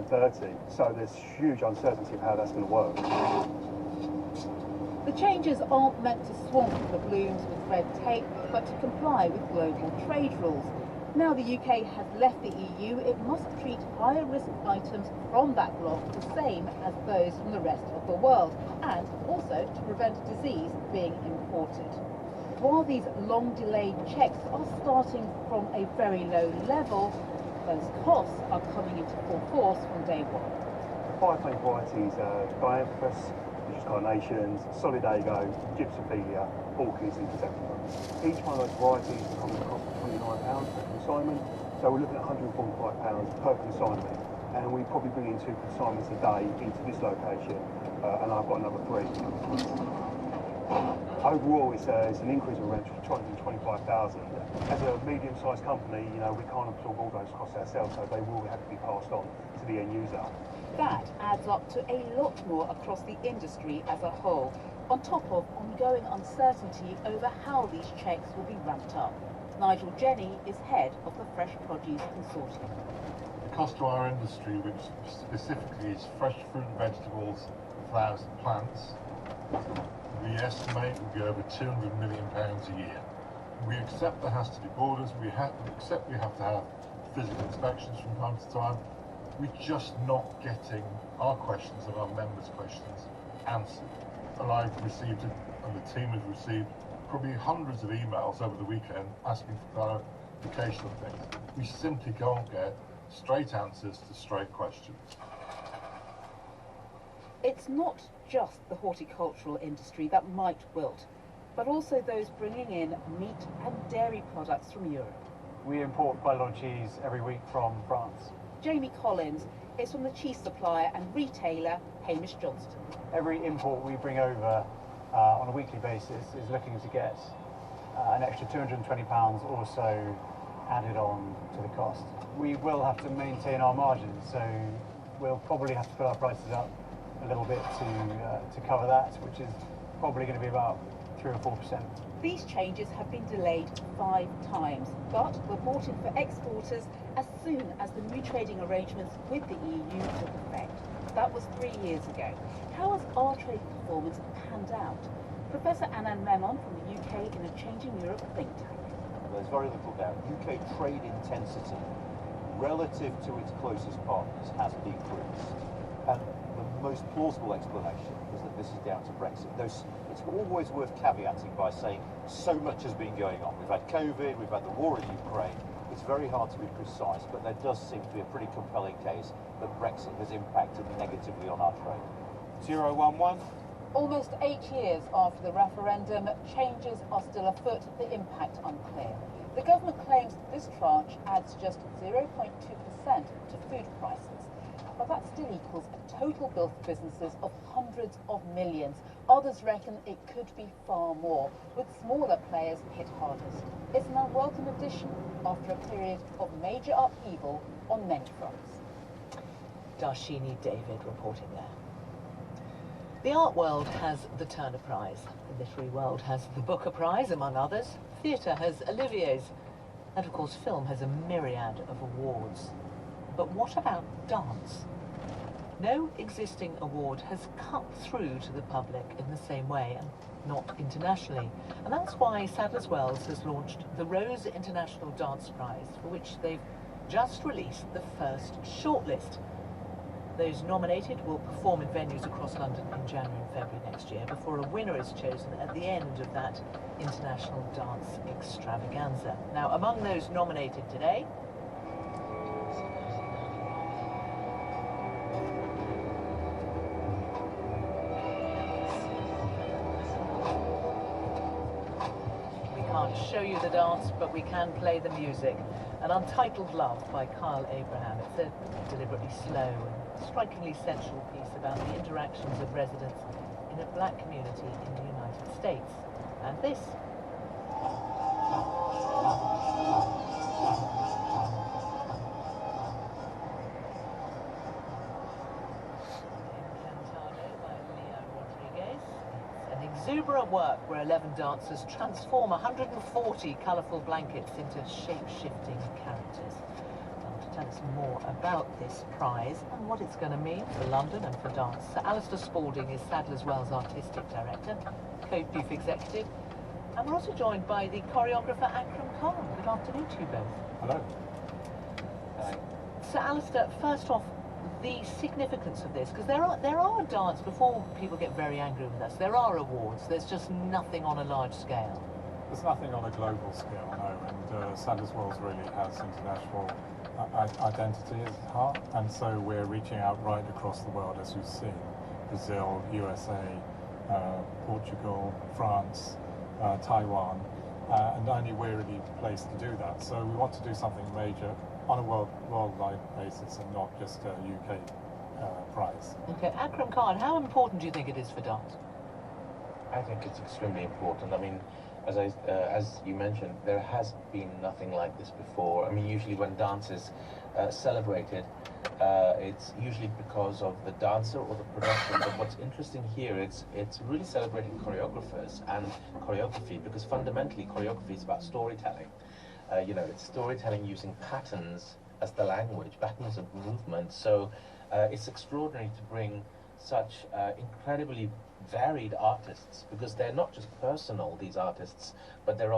29.30. So there's huge uncertainty of how that's going to work. The changes aren't meant to swamp the blooms with red tape, but to comply with global trade rules. Now the UK has left the EU, it must treat higher risk items from that bloc the same as those from the rest of the world, and also to prevent disease being imported. While these long-delayed checks are starting from a very low level, those costs are coming into full force from day one. 5 main varieties are Dianthus, which is carnations, Solidago, Gypsopelia, orchids and chrysanthemums. Each one of those varieties is coming across £29 per consignment, so we're looking at £145 per consignment, and we probably bring in 2 consignments a day into this location, and I've got another 3. Overall, it's an increase of around 225,000. As a medium-sized company, you know, we can't absorb all those costs ourselves, so they will have to be passed on to the end user. That adds up to a lot more across the industry as a whole, on top of ongoing uncertainty over how these checks will be ramped up. Nigel Jenny is head of the Fresh Produce Consortium. The cost to our industry, which specifically is fresh fruit and vegetables, flowers and plants, we estimate will be over £200 million a year. We accept there has to be borders, we accept we have to have physical inspections from time to time. We're just not getting our questions and our members' questions answered. And I've received, and the team has received, probably hundreds of emails over the weekend asking for clarification of things. We simply can't get straight answers to straight questions. It's not just the horticultural industry that might wilt, but also those bringing in meat and dairy products from Europe. We import quite a lot of cheese every week from France. Jamie Collins is from the cheese supplier and retailer Hamish Johnston. Every import we bring over on a weekly basis is looking to get an extra £220 or so added on to the cost. We will have to maintain our margins, so we'll probably have to put our prices up a little bit to cover that, which is probably going to be about 3 or 4%. These changes have been delayed 5 times, but were brought in for exporters as soon as the new trading arrangements with the EU took effect. That was 3 years ago. How has our trade performance panned out? Professor Anand Memon from the UK in a Changing Europe think tank. There's very little doubt. UK trade intensity relative to its closest partners has decreased. And the most plausible explanation is that this is down to Brexit. It's always worth caveating by saying so much has been going on. We've had COVID, we've had the war in Ukraine. It's very hard to be precise, but there does seem to be a pretty compelling case that Brexit has impacted negatively on our trade. 011. Almost 8 years after the referendum, changes are still afoot, the impact unclear. The government claims this tranche adds just 0.2% to food prices, but that still equals a total bill for businesses of hundreds of millions. Others reckon it could be far more, with smaller players hit hardest. It's an unwelcome addition after a period of major upheaval on many fronts. Darshini David reporting there. The art world has the Turner Prize, the literary world has the Booker Prize, among others, theatre has Olivier's, and of course film has a myriad of awards. But what about dance? No existing award has cut through to the public in the same way, and not internationally. And that's why Sadler's Wells has launched the Rose International Dance Prize, for which they've just released the first shortlist. Those nominated will perform in venues across London in January and February next year before a winner is chosen at the end of that international dance extravaganza. Now, among those nominated today, we can't show you the dance, but we can play the music. An Untitled Love by Kyle Abraham. It's a deliberately slow and strikingly sensual piece about the interactions of residents in a black community in the United States. And this. An exuberant work where 11 dancers transform 140 colourful blankets into shape-shifting characters. Well, to tell us more about this prize and what it's going to mean for London and for dance. Sir Alistair Spalding is Sadler's Wells Artistic Director, co-chief executive, and we're also joined by the choreographer Akram Khan. Good afternoon to you both. Hello. Sir Alistair, first off, the significance of this, because there are dance, before people get very angry with us, there are awards, there's just nothing on a large scale. There's nothing on a global scale, no, and Sadler's Wells really has international identity at its heart, and so we're reaching out right across the world, as you've seen. Brazil, USA, Portugal, France, Taiwan, and only we're really placed to do that. So we want to do something major on a worldwide basis and not just a UK prize. Okay, Akram Khan, how important do you think it is for dance? I think it's extremely important. I mean, as you mentioned, there has been nothing like this before. I mean, usually when dance is celebrated, it's usually because of the dancer or the production. But what's interesting here, it's really celebrating choreographers and choreography, because fundamentally choreography is about storytelling. You know, it's storytelling using patterns as the language, patterns of movement. So it's extraordinary to bring such incredibly varied artists, because they're not just personal, these artists, but they're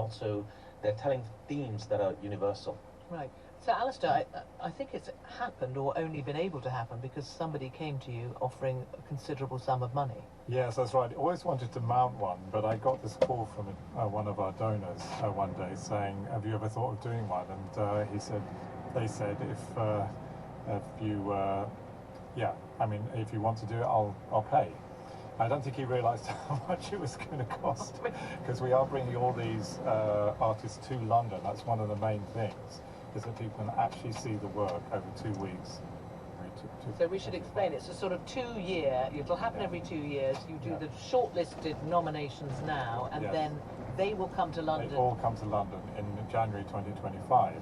telling themes that are universal. Right. So Alistair, I think it's happened, or only been able to happen, because somebody came to you offering a considerable sum of money. Yes, that's right. I always wanted to mount one, but I got this call from one of our donors one day saying, have you ever thought of doing one? And they said, if you, I mean, if you want to do it, I'll pay. I don't think he realised how much it was going to cost, because we are bringing all these artists to London. That's one of the main things, is that people can actually see the work over 2 weeks. So we should explain, it's a sort of 2-year, it'll happen every 2 years. You do the shortlisted nominations now, and then they will come to London. They all come to London in January 2025.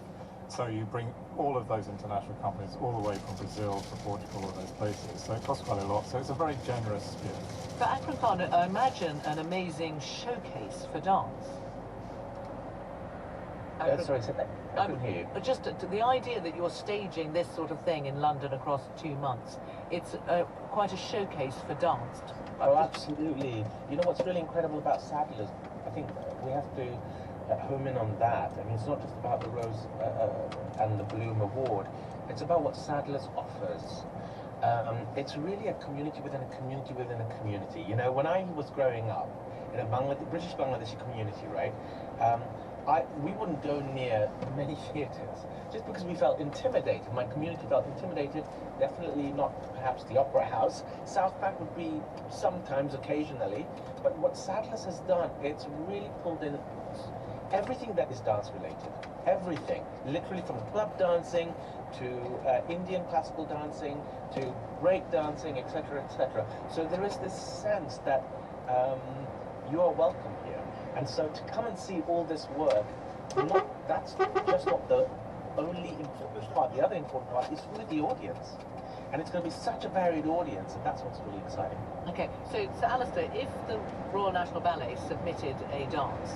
So you bring all of those international companies all the way from Brazil to Portugal, all those places. So it costs quite a lot. So it's a very generous gift. For Akram Khan, I imagine an amazing showcase for dance. Sorry, say that. I couldn't hear you. Just the idea that you're staging this sort of thing in London across 2 months, it's quite a showcase for dance. Oh, absolutely. You know what's really incredible about Sadler's? I think we have to home in on that. I mean, it's not just about the Rose and the Bloom Award. It's about what Sadler's offers. It's really a community within a community within a community. You know, when I was growing up in a British Bangladeshi community, right, we wouldn't go near many theatres just because we felt intimidated. My community felt intimidated. Definitely not perhaps the Opera House. South Bank would be sometimes, occasionally. But what Sadler's has done, it's really pulled in everything that is dance related. Everything. Literally from club dancing to Indian classical dancing to break dancing, etc., etc. So there is this sense that you are welcome here. And so to come and see all this work, that's just not the only important part. The other important part is with the audience. And it's going to be such a varied audience, and that's what's really exciting. Okay, so Alistair, if the Royal National Ballet submitted a dance,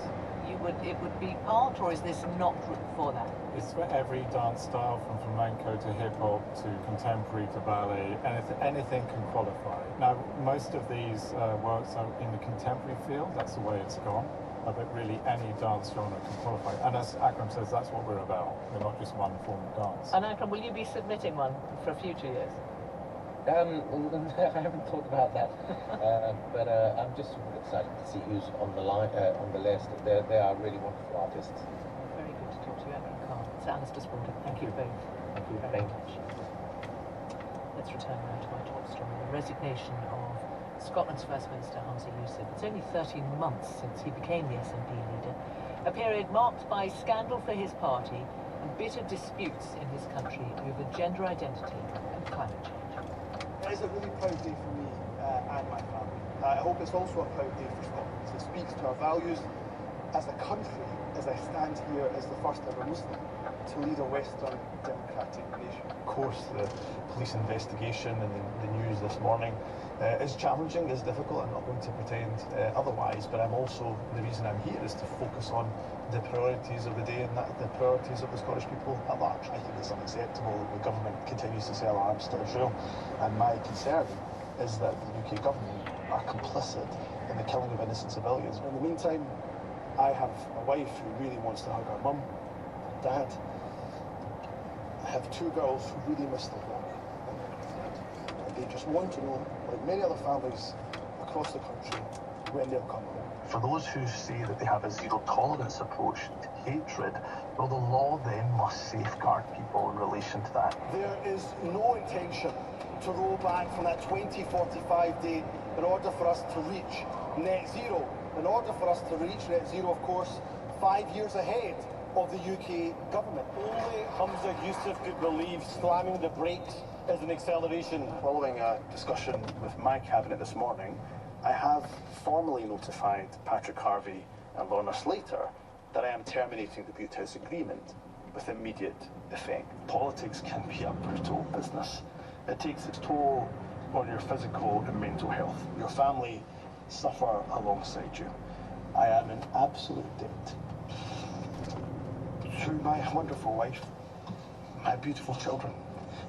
it would be part, or is this not for that? It's for every dance style, from flamenco to hip-hop to contemporary to ballet. Anything can qualify. Now, most of these works are in the contemporary field. That's the way it's gone. But really, any dance genre can qualify. And as Akram says, that's what we're about. We're not just one form of dance. And Akram, will you be submitting one for future years? I haven't thought about that, but I'm just super excited to see who's on the line, on the list. They are really wonderful artists. Very good to talk to you, Akram Khan. It's Alistair Spalding. Thank you both. Thank you very much. Let's return now to our top story: the resignation of Scotland's First Minister Hamza Yousaf. It's only 13 months since he became the SNP leader, a period marked by scandal for his party and bitter disputes in his country over gender identity and climate change. It is a really proud day for me and my family. I hope it's also a proud day for Scotland. It speaks to our values as a country, as I stand here as the first ever Muslim. to lead a Western democratic nation? Of course, the police investigation and the news this morning is challenging, is difficult. I'm not going to pretend otherwise, but I'm also, the reason I'm here is to focus on the priorities of the day and the priorities of the Scottish people at large. I think it's unacceptable that the government continues to sell arms to Israel, and my concern is that the UK government are complicit in the killing of innocent civilians. In the meantime, I have a wife who really wants to hug her mum and dad. I have two girls who really miss their dad. And they just want to know, like many other families across the country, when they'll come home. For those who say that they have a zero-tolerance approach to hatred, well, the law then must safeguard people in relation to that. There is no intention to roll back from that 2045 date in order for us to reach net zero. In order for us to reach net zero, of course, 5 years ahead of the UK government. Only Hamza Yusuf could believe slamming the brakes is an acceleration. Following a discussion with my cabinet this morning, I have formally notified Patrick Harvey and Lorna Slater that I am terminating the Butte House agreement with immediate effect. Politics can be a brutal business. It takes its toll on your physical and mental health. Your family suffer alongside you. I am in absolute debt to my wonderful wife, my beautiful children,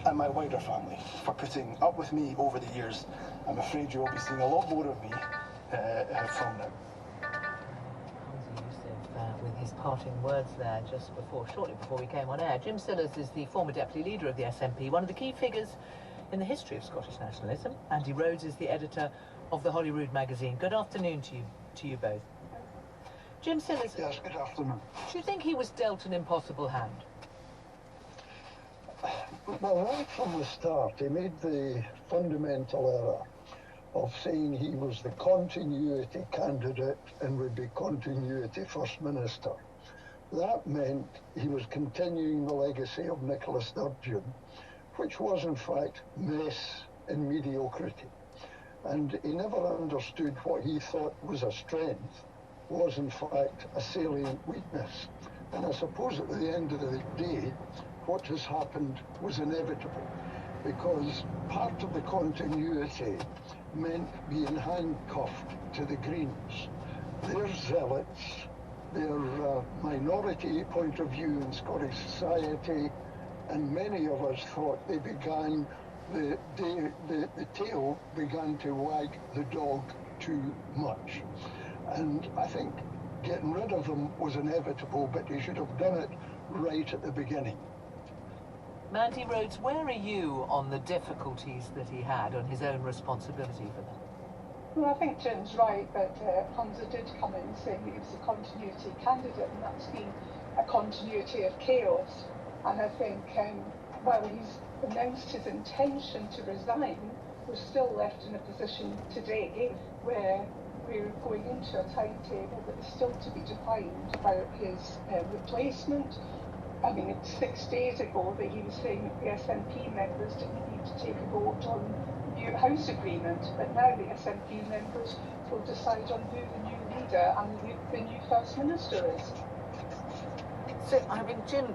and my wider family for putting up with me over the years. I'm afraid you will be seeing a lot more of me from now. With his parting words there shortly before we came on air. Jim Sillars is the former deputy leader of the SNP, one of the key figures in the history of Scottish nationalism. Andy Rhodes is the editor of the Holyrood magazine. Good afternoon to you both. Jim Sillars. Yes, good afternoon. Do you think he was dealt an impossible hand? Well, right from the start, he made the fundamental error of saying he was the continuity candidate and would be continuity First Minister. That meant he was continuing the legacy of Nicola Sturgeon, which was in fact mess and mediocrity. And he never understood what he thought was a strength was in fact a salient weakness. And I suppose at the end of the day, what has happened was inevitable, because part of the continuity meant being handcuffed to the Greens. Their zealots, their minority point of view in Scottish society, and many of us thought they began, the tail began to wag the dog too much. And I think getting rid of them was inevitable, but he should have done it right at the beginning. Mandy Rhodes, where are you on the difficulties that he had, on his own responsibility for them? Well, I think Jim's right that Hamza did come in saying he was a continuity candidate, and that's been a continuity of chaos. And I think while he's announced his intention to resign, we're still left in a position today where we're going into a timetable that is still to be defined about his replacement. I mean, it's 6 days ago that he was saying that the SNP members didn't need to take a vote on the new House agreement, but now the SNP members will decide on who the new leader and the new First Minister is. So, I mean, Jim,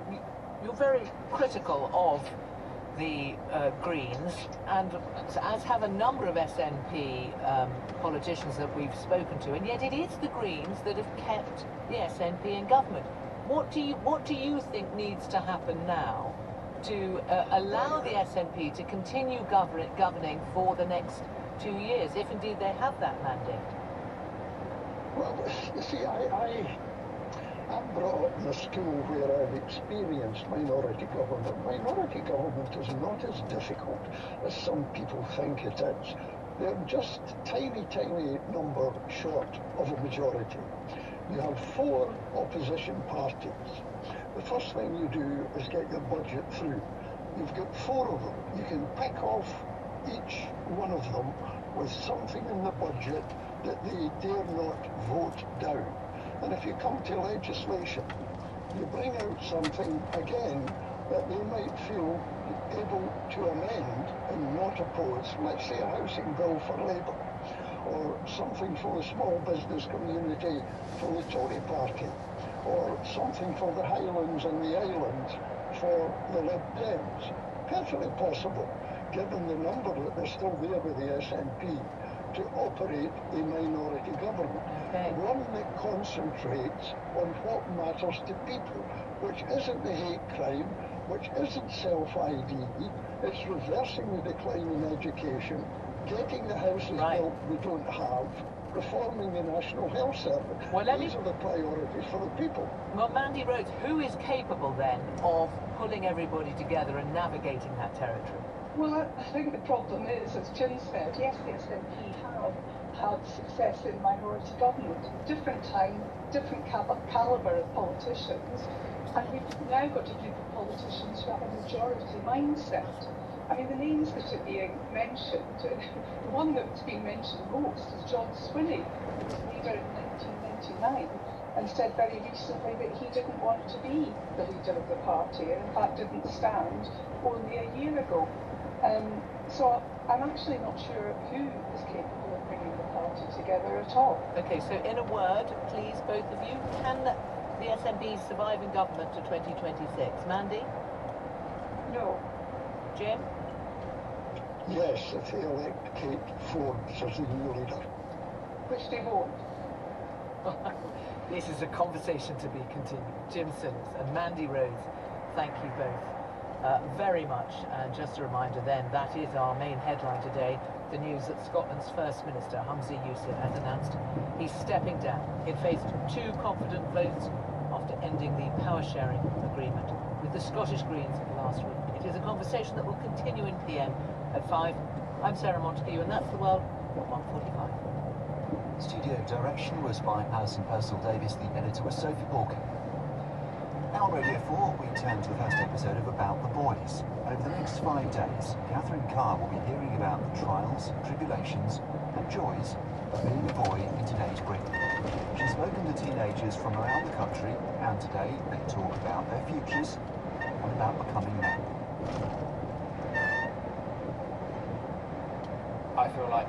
you're very critical of the Greens, and as have a number of SNP politicians that we've spoken to, and yet it is the Greens that have kept the SNP in government. What do you think needs to happen now to allow the SNP to continue governing for the next 2 years, if indeed they have that mandate? Well, you see, I'm brought up in a school where I've experienced minority government. Minority government is not as difficult as some people think it is. They're just tiny, tiny number short of a majority. You have 4 opposition parties. The first thing you do is get your budget through. You've got 4 of them. You can pick off each one of them with something in the budget that they dare not vote down. And if you come to legislation, you bring out something, again, that they might feel able to amend and not oppose, let's say a housing bill for Labour, or something for the small business community for the Tory party, or something for the Highlands and the Islands for the Lib Dems. Perfectly possible, given the number that are still there with the SNP, to operate a minority government. Okay. One that concentrates on what matters to people, which isn't the hate crime, which isn't self-ID, it's reversing the decline in education, getting the houses built we don't have, reforming the National Health Service. Well, These are the priorities for the people. Well, Mandy Rhodes, who is capable then of pulling everybody together and navigating that territory? Well, I think the problem is, as Jim said, yes, the SNP have had success in minority government. Different time, different calibre of politicians, and we've now got a group of politicians who have a majority mindset. I mean, the names that are being mentioned, the one that's been mentioned most is John Swinney, who was leader in 1999, and said very recently that he didn't want to be the leader of the party, and in fact didn't stand only a year ago. So I'm actually not sure who is capable of bringing the party together at all. Okay, so in a word, please, both of you, can the SNP survive in government to 2026? Mandy? No. Jim? Yes, if they elect Kate Forbes as the new leader. Which they won't. This is a conversation to be continued. Jim Sinners and Mandy Rhodes, thank you both very much. And just a reminder then, that is our main headline today. The news that Scotland's First Minister, Humza Yousaf, has announced he's stepping down. He faced 2 confident votes after ending the power-sharing agreement with the Scottish Greens last week. It is a conversation that will continue in PM at 5. I'm Sarah Montague, and that's The World at 1:45. Studio direction was by Alison Purcell-Davies. The editor was Sophie Borkin. Now on Radio 4, we turn to the first episode of About the Boys. Over the next 5 days, Catherine Carr will be hearing about the trials, tribulations and joys of being a boy in today's Britain. She's spoken to teenagers from around the country, and today they talk about their futures and about becoming men. I feel like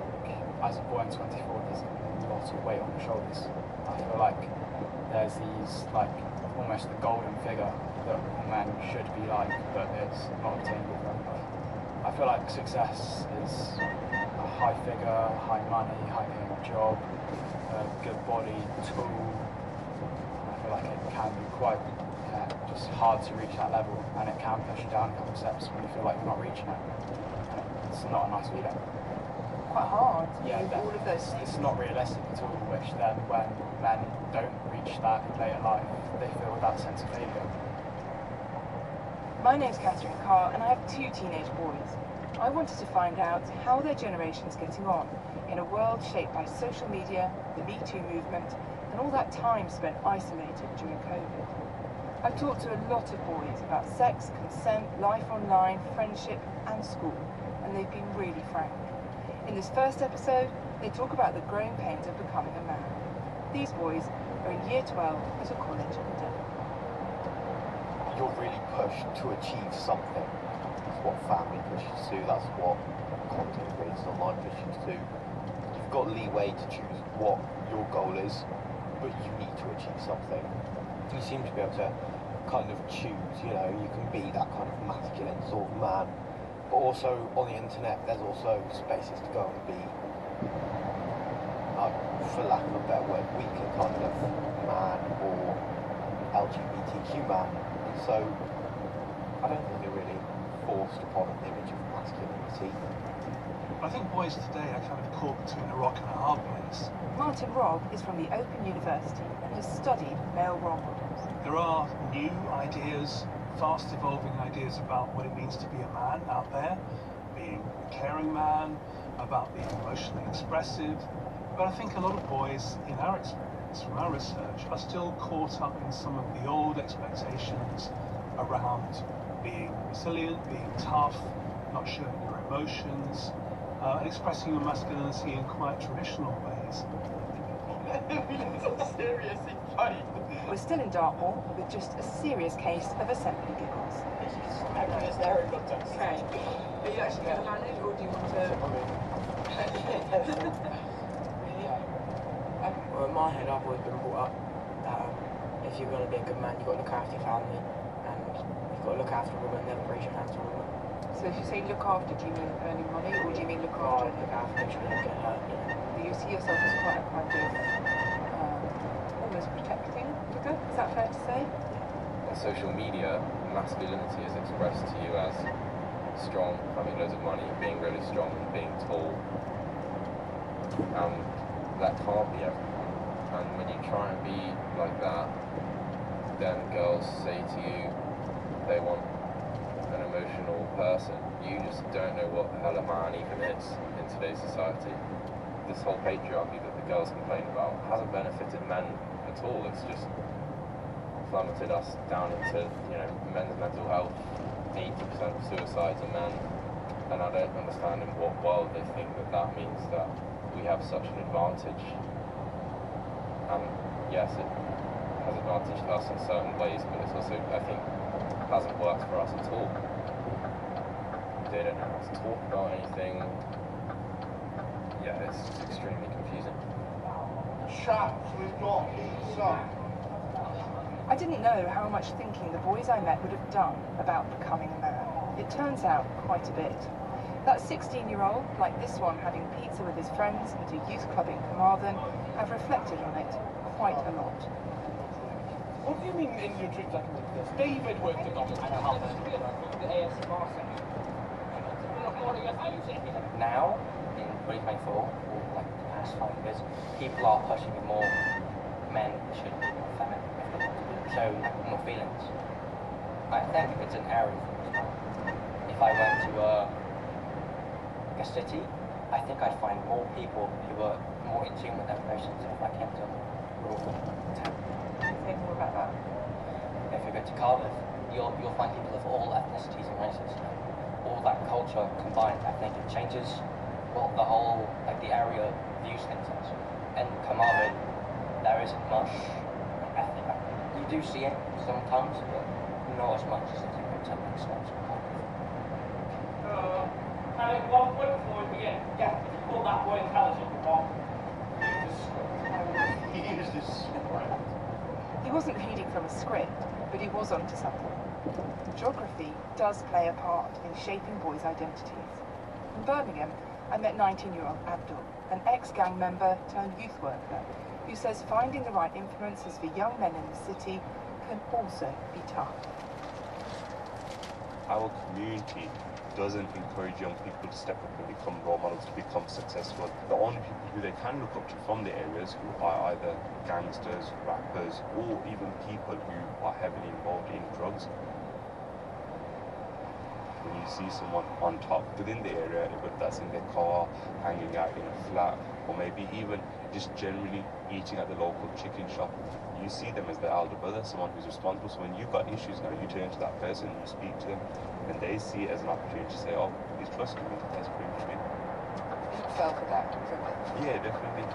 as a boy in 24 there's a lot of weight on my shoulders. I feel like there's these almost the golden figure that men should be like, but it's not attainable for everybody. I feel like success is a high figure, high money, high paying job, a good body, tool. I feel like it can be quite just hard to reach that level, and it can push you down a couple of steps when you feel like you're not reaching it. It's not a nice feeling. Quite hard. Yeah, all of those things. It's not realistic at all, which then when men don't reach that in later life, they feel that sense of failure. My name's Catherine Carr, and I have 2 teenage boys. I wanted to find out how their generation's getting on in a world shaped by social media, the Me Too movement, and all that time spent isolated during COVID. I've talked to a lot of boys about sex, consent, life online, friendship, and school, and they've been really frank. In this first episode, they talk about the growing pains of becoming a man. These boys are in year 12 at a college in Devon. You're really pushed to achieve something. That's what family pushes to, that's what content creators online pushes to. You've got leeway to choose what your goal is, but you need to achieve something. You seem to be able to kind of choose, you can be that kind of masculine sort of man, but also on the internet there's also spaces to go and be, for lack of a better word, weaker kind of man or LGBTQ man. And so I don't think they're really forced upon an image of masculinity. I think boys today are kind of caught between a rock and a hard place. Martin Robb is from the Open University and has studied male role models. There are new ideas, fast evolving ideas about what it means to be a man out there, being a caring man, about being emotionally expressive. But I think a lot of boys, in our experience, from our research, are still caught up in some of the old expectations around being resilient, being tough, not showing your emotions, and expressing your masculinity in quite traditional ways. Seriously funny. We're still in Dartmoor with just a serious case of assembly giggles. Okay. Are you actually going to manage, or do you want to... my head, I've always been brought up that if you're going to be a good man, you've got to look after your family, and you've got to look after a woman, never raise your hands on a woman. So if you say look after, do you mean earning money, or do you mean look after? Look after, make sure they don't get hurt. Do you see yourself as quite a kind of almost protecting figure? Is that fair to say? On social media, masculinity is expressed to you as strong, having loads of money, being really strong, and being tall. That can't be everyone. And when you try and be like that, then girls say to you they want an emotional person. You just don't know what the hell a man even is in today's society. This whole patriarchy that the girls complain about hasn't benefited men at all. It's just plummeted us down into, men's mental health. 80% of suicides are men, and I don't understand in what world they think that means that we have such an advantage. Yes, it has advantaged us in certain ways, but it's also, I think, hasn't worked for us at all. They don't know how to talk about anything. Yeah, it's extremely confusing. Chaps, we've got pizza. I didn't know how much thinking the boys I met would have done about becoming a man. It turns out quite a bit. That 16-year-old, like this one having pizza with his friends at a youth club in Carmarthen, have reflected on it quite a lot. What do you mean in your trip like this? David worked at Dominic and the ASMR section. Now, in 2024, or like the past 5 years, people are pushing more men should be more feminine, show more feelings. I think it's an area for me. If I went to a city, I think I'd find more people who were more in tune with their emotions than if I came to a rural town. Say more about that. If you go to Cardiff, you'll find people of all ethnicities and races. All that culture combined, I think it changes what the whole, the area views things as. In Carmarthen, there isn't much ethnic. You do see it sometimes, but not as much as you do in some At one point before we begin, you call that boy intelligent, Bob. He used his script. He wasn't reading from a script, but he was onto something. Geography does play a part in shaping boys' identities. In Birmingham, I met 19-year-old Abdul, an ex-gang member turned youth worker, who says finding the right influences for young men in the city can also be tough. Our community doesn't encourage young people to step up and become role models, to become successful. The only people who they can look up to from the areas who are either gangsters, rappers, or even people who are heavily involved in drugs. When you see someone on top within the area, whether that's in their car, hanging out in a flat, or maybe even just generally eating at the local chicken shop, you see them as their elder brother, someone who's responsible. So when you've got issues now, you turn to that person, you speak to them, and they see it as an opportunity to say, oh, he's trusting me. That's pretty much it. You fell for that, Yeah, definitely.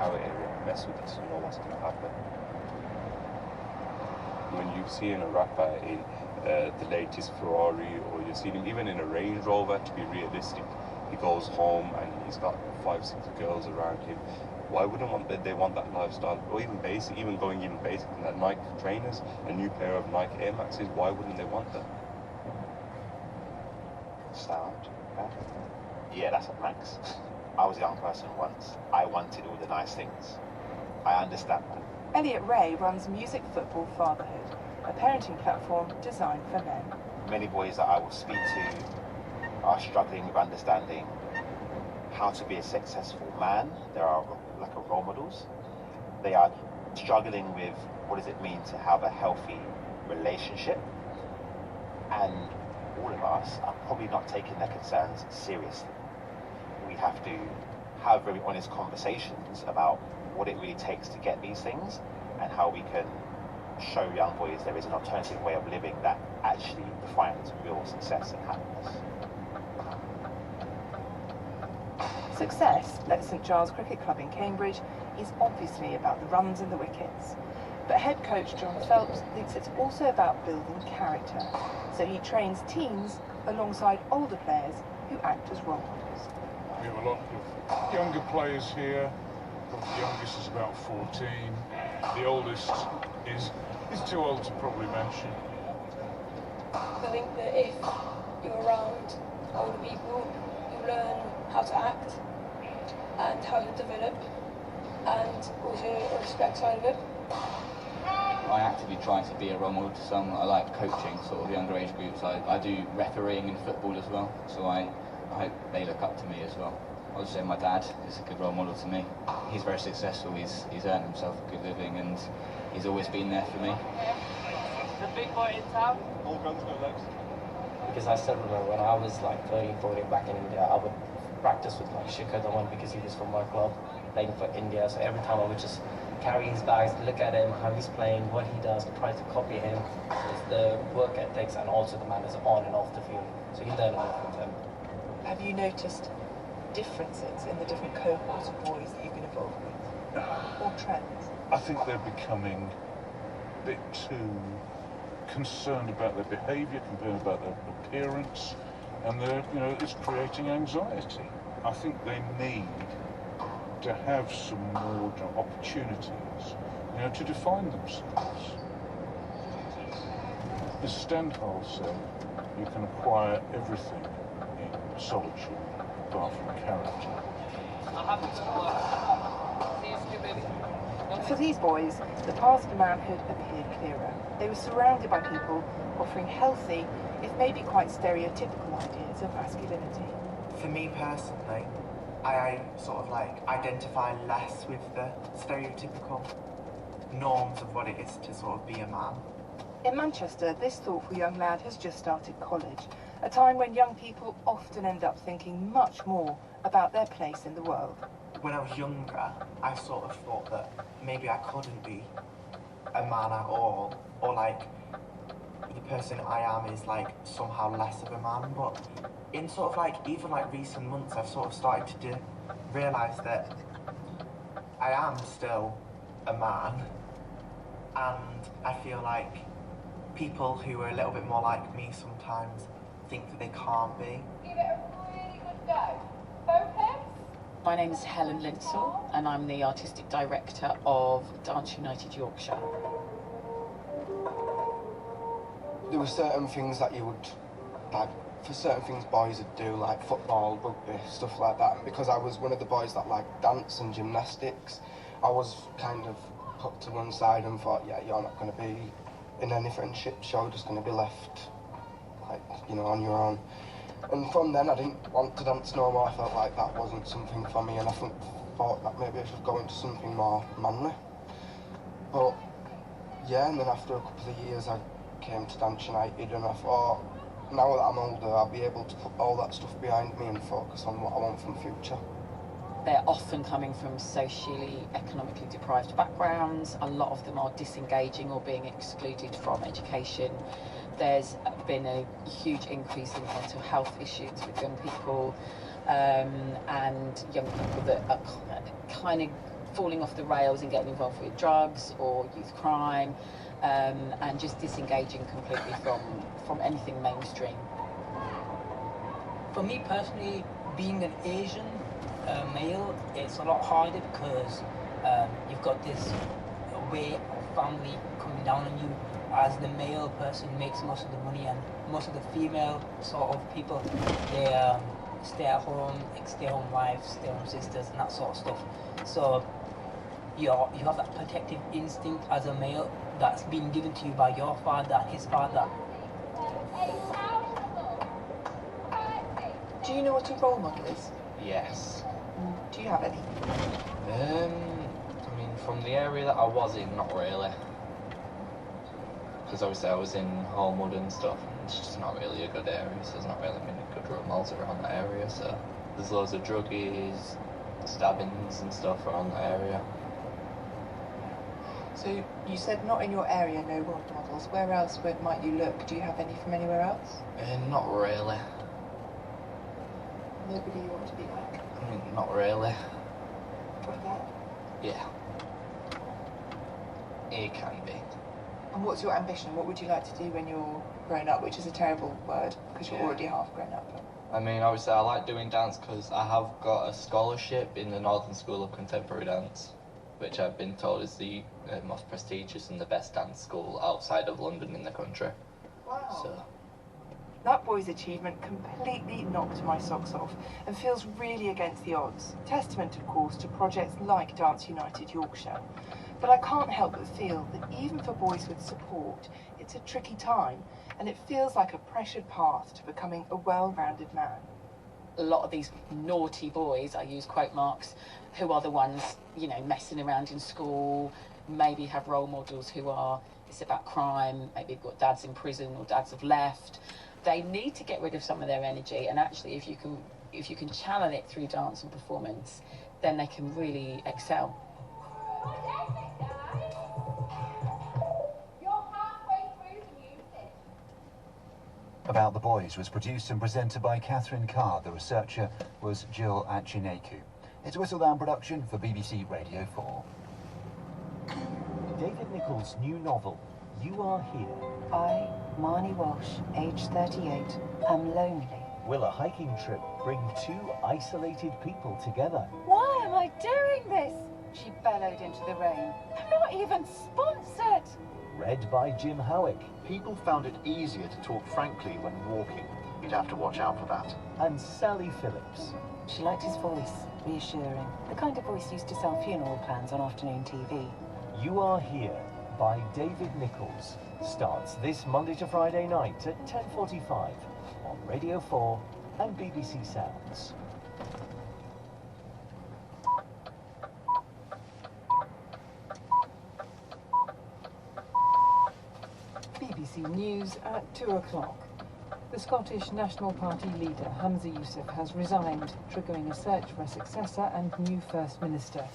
Our area, mess with us, you know what's going to happen. When you've seen a rapper in the latest Ferrari, or you've seen him even in a Range Rover, to be realistic, he goes home and he's got 5-6 girls around him. Why wouldn't they want that lifestyle? Or even basic, going basic than that, Nike trainers, a new pair of Nike Air Maxes, why wouldn't they want that? Sound. Yeah, that's a Max. I was a young person once. I wanted all the nice things. I understand that. Elliot Ray runs Music Football Fatherhood, a parenting platform designed for men. Many boys that I will speak to are struggling with understanding how to be a successful man. There are role models. They are struggling with what does it mean to have a healthy relationship. And all of us are probably not taking their concerns seriously. We have to have very honest conversations about what it really takes to get these things and how we can show young boys there is an alternative way of living that actually defines real success and happiness. Success at St Giles Cricket Club in Cambridge is obviously about the runs and the wickets. But head coach John Phelps thinks it's also about building character. So he trains teens alongside older players who act as role models. We have a lot of younger players here. The youngest is about 14. The oldest is too old to probably mention. I think that if you're around older people, you learn how to act and how to develop, and also a respect side of it. I actively try to be a role model to some. I like coaching sort of younger age groups. I do refereeing in football as well, so I hope they look up to me as well. I would say my dad is a good role model to me. He's very successful, he's earned himself a good living, and he's always been there for me. The big boy in town? All guns, no legs. Because I still remember when I was like 13, 14 back in India, I would practice with like Shikhar Dhawan because he was from my club, playing for India. So every time I would just carry his bags, look at him, how he's playing, what he does, try to copy him. It's the work ethics and also the manners on and off the field. So you learn a lot from them. Have you noticed differences in the different cohorts of boys that you've been involved with? Or trends? I think they're becoming a bit too concerned about their behaviour, concerned about their appearance, and it's creating anxiety. I think they need to have some more opportunities, to define themselves. As Stendhal said, you can acquire everything in solitude, apart from character. For these boys, the path to manhood appeared clearer. They were surrounded by people offering healthy, if maybe quite stereotypical ideas of masculinity. For me personally, I sort of like identify less with the stereotypical norms of what it is to sort of be a man. In Manchester, this thoughtful young lad has just started college, a time when young people often end up thinking much more about their place in the world. When I was younger, I sort of thought that maybe I couldn't be a man at all, or like the person I am is like somehow less of a man, but in sort of like even like recent months I've sort of started to realise that I am still a man, and I feel like people who are a little bit more like me sometimes think that they can't be. Give it a really good go. Focus. My name is Helen Linsell and I'm the Artistic Director of Dance United Yorkshire. There were certain things that you would, like, for certain things boys would do, like football, rugby, stuff like that. Because I was one of the boys that liked dance and gymnastics, I was kind of put to one side and thought, yeah, you're not going to be in any friendship show, just going to be left, like, on your own. And from then I didn't want to dance no more. I felt like that wasn't something for me, and I thought that maybe I should go into something more manly. But yeah, and then after a couple of years I came to Dance United, and I thought, now that I'm older, I'll be able to put all that stuff behind me and focus on what I want from the future. They're often coming from socially, economically deprived backgrounds. A lot of them are disengaging or being excluded from education. There's been a huge increase in mental health issues with young people, and young people that are kind of falling off the rails and getting involved with drugs or youth crime, and just disengaging completely from anything mainstream. For me personally, being an Asian male, it's a lot harder because you've got this way of family coming down on you. As the male person makes most of the money, and most of the female sort of people, they stay at home, like stay home wives, stay home sisters, and that sort of stuff. So you have that protective instinct as a male that's been given to you by your father and his father. Do you know what a role model is? Yes. Do you have any? I mean, from the area that I was in, not really. Because obviously I was in Homewood and stuff, and it's just not really a good area, so there's not really many good role models around that area, so there's loads of druggies, stabbings and stuff around the area. So you said not in your area, no role models. Where else might you look? Do you have any from anywhere else? Not really. Nobody you want to be like? I mean, not really. What about? Yeah. It can be. And what's your ambition? What would you like to do when you're grown up? Which is a terrible word, because you're already half grown up. I mean, obviously I like doing dance because I have got a scholarship in the Northern School of Contemporary Dance, which I've been told is the most prestigious and the best dance school outside of London in the country. Wow. So. That boy's achievement completely knocked my socks off and feels really against the odds. Testament, of course, to projects like Dance United Yorkshire. But I can't help but feel that even for boys with support, it's a tricky time, and it feels like a pressured path to becoming a well-rounded man. A lot of these naughty boys, I use quote marks, who are the ones, you know, messing around in school, maybe have role models who are, it's about crime, maybe they've got dads in prison or dads have left. They need to get rid of some of their energy, and actually if you can channel it through dance and performance, then they can really excel. About the Boys was produced and presented by Catherine Carr. The researcher was Jill Achineku. It's a Whistledown production for BBC Radio 4. David Nichols' new novel, You Are Here. I, Marnie Walsh, age 38, am lonely. Will a hiking trip bring two isolated people together? Why am I doing this? She bellowed into the rain. I'm not even sponsored. Read by Jim Howick. People found it easier to talk frankly when walking. You'd have to watch out for that. And Sally Phillips. She liked his voice, reassuring. The kind of voice used to sell funeral plans on afternoon TV. You Are Here by David Nichols starts this Monday to Friday night at 10:45 on Radio 4 and BBC Sounds. BBC News at 2 o'clock. The Scottish National Party leader Hamza Yousaf has resigned, triggering a search for a successor and new First Minister.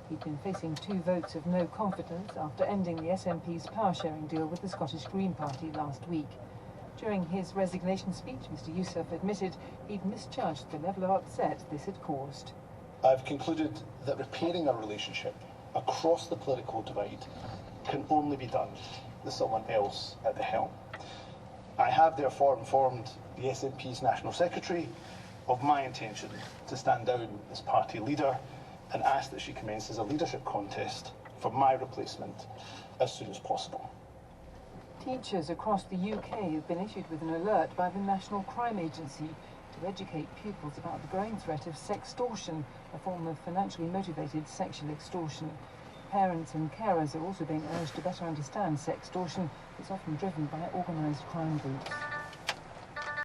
He'd been facing 2 votes of no confidence after ending the SNP's power-sharing deal with the Scottish Green Party last week. During his resignation speech, Mr Yousaf admitted he'd misjudged the level of upset this had caused. I've concluded that repairing our relationship across the political divide can only be done with someone else at the helm. I have therefore informed the SNP's National Secretary of my intention to stand down as party leader and ask that she commences a leadership contest for my replacement as soon as possible. Teachers across the UK have been issued with an alert by the National Crime Agency to educate pupils about the growing threat of sextortion, a form of financially motivated sexual extortion. Parents and carers are also being urged to better understand sextortion. It's often driven by organised crime groups.